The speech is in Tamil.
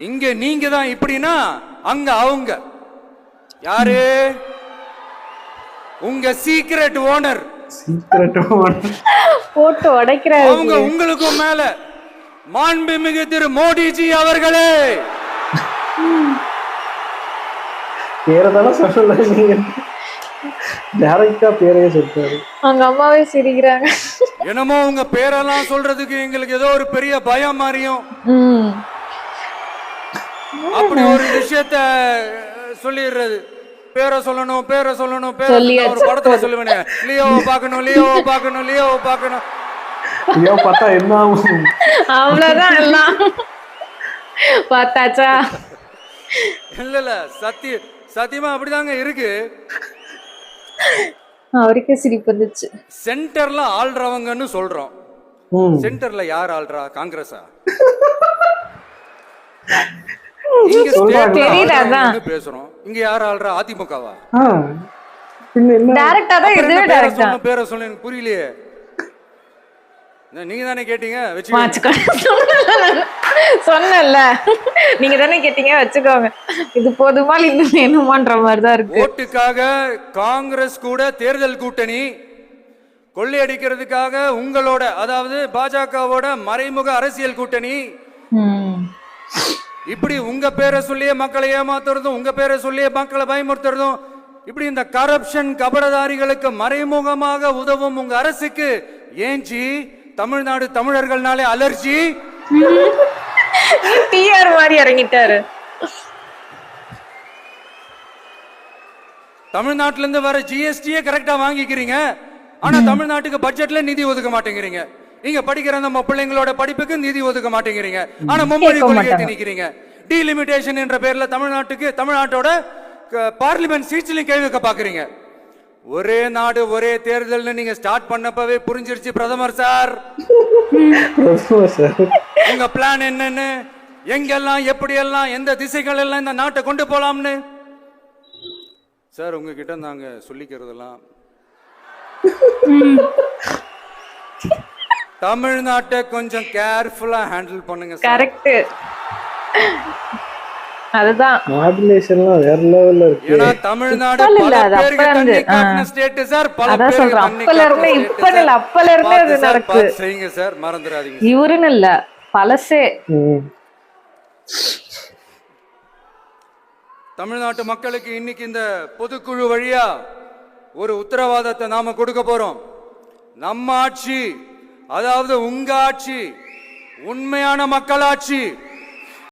இங்க நீங்க தான் இப்படின்னா அங்க அவங்க யாரு? உங்க சீக்ரெட் ஓனர். போட்டு உடைக்கிறாரு. அவங்க உங்களுக்கும் மேல மாண்புமிகு திரு மோடிஜி அவர்களே. பேரதான சொல்லல, நீங்க டைரக்டா பேரையே சொல்றாரு. அவங்க அம்மாவே சிரிக்கிறாங்க. என்னமோ உங்க பேரெல்லாம் சொல்றதுக்கு எங்களுக்கு ஏதோ ஒரு பெரிய பயம் மாதிரியும் அப்படி ஒரு விஷயத்த சொல்லிடுறது. பேரை சொல்லணும் பேரை சொல்லணும் பேரை ஒரு படத்துல சொல்லுவேனே, லியோவை பார்க்கணும் லியோவை பார்க்கணும் லியோவை பார்க்கணும். லியோ பார்த்தா என்ன ஆகும்? அவ்வளவுதான் எல்லாம் பார்த்தாச்சா? இல்ல இல்ல சத்தியமா அப்படிதாங்க இருக்கு. அவருக்கே சிரிப்பு வந்துச்சு. சென்டர்ல ஆள்றவங்கன்னு சொல்றோம். சென்டர்ல யார் ஆள்றா? காங்கிரஸா? இங்க பேசுறோம். இங்க யார் ஆள்றா? அதிமுகவா? டைரக்டா தான் இதுவே டைரக்டா. பேரை சொல்ல எனக்கு புரியலையே. நீங்க தானே கேட்டீங்க சொன்னல, நீங்க தானே கேட்டீங்க வச்சுக்கோங்க. இது போதுமா இன்னும் வேணுமான்ற மாதிரிதான் இருக்கு. ஓட்டுக்காக காங்கிரஸ் கூட தேர்தல் கூட்டணி கொள்ளையடிக்கிறதுக்காக உங்களோட, அதாவது பாஜகவோட மறைமுக அரசியல் கூட்டணி, இப்படி உங்க பேரை சொல்லியே மக்களை ஏமாத்துறதும் உங்க பேரை சொல்லியே மக்களை பயமுறுத்துறதும், இப்படி இந்த கரப்ஷன் கபடதாரிகளுக்கு மறைமுகமாக உதவும் உங்க அரசுக்கு ஏஞ்சி தமிழ்நாடு தமிழர்கள்னாலே அலர்ஜி. டிஆர் மாதிரி இறங்கிட்டாரு. தமிழ்நாட்டுல இருந்து வர ஜிஎஸ்டியே கரெக்டா வாங்கிக்கிறீங்க, ஆனா தமிழ்நாட்டுக்கு பட்ஜெட்ல நிதி ஒதுக்க மாட்டேங்கிறீங்க. இங்க படிக்கிற நம்ம பிள்ளைங்களோட படிப்புக்கு நிதி ஒதுக்க மாட்டேங்கிறீங்க, ஆனா மும்மொழி கொள்கையை திணிக்கிறீங்க. டீலிமிட்டேஷன் என்ற பேர்ல தமிழ்நாட்டோட பார்லிமெண்ட் சீட்ஸ்லயும் கை வைக்க பாக்குறீங்க. ஒரே நாடு ஒரே தேர்தல் நீங்க ஸ்டார்ட் பண்ணப்பவே புரிஞ்சிருச்சு பிரதமர் சார். உங்க பிளான் என்னன்னு, எங்கெல்லாம் எப்படி எல்லாம் எந்த திசைகள் எல்லாம் இந்த நாட்டை கொண்டு போலாம்னு. சார் உங்ககிட்ட நாங்க சொல்லிக்கிறதெல்லாம் தமிழ்நாட்டை கொஞ்சம் கேர்ஃபுல்லா ஹேண்டில் பண்ணுங்க. கரெக்ட், அதுதான் மாடுலேஷன்லாம் வேற லெவல்ல இருக்கு. ஏன்னா தமிழ்நாடு பல பேருக்கு தண்ணி காட்டின ஸ்டேட் சார். பல பேருக்கு தண்ணி காட்டின இப்ப இல்ல, அப்பல இருந்தே அது நடக்கு. செய்யுங்க சார், மறந்துடாதீங்க. இவருன்னு இல்ல, பலசே. தமிழ்நாட்டு மக்களுக்கு இன்னைக்கு இந்த பொதுக்குழு வழியா ஒரு உத்தரவாதத்தை நாம கொடுக்க போறோம். நம்ம ஆட்சி, அதாவது உங்க ஆட்சி, உண்மையான மக்களாட்சி,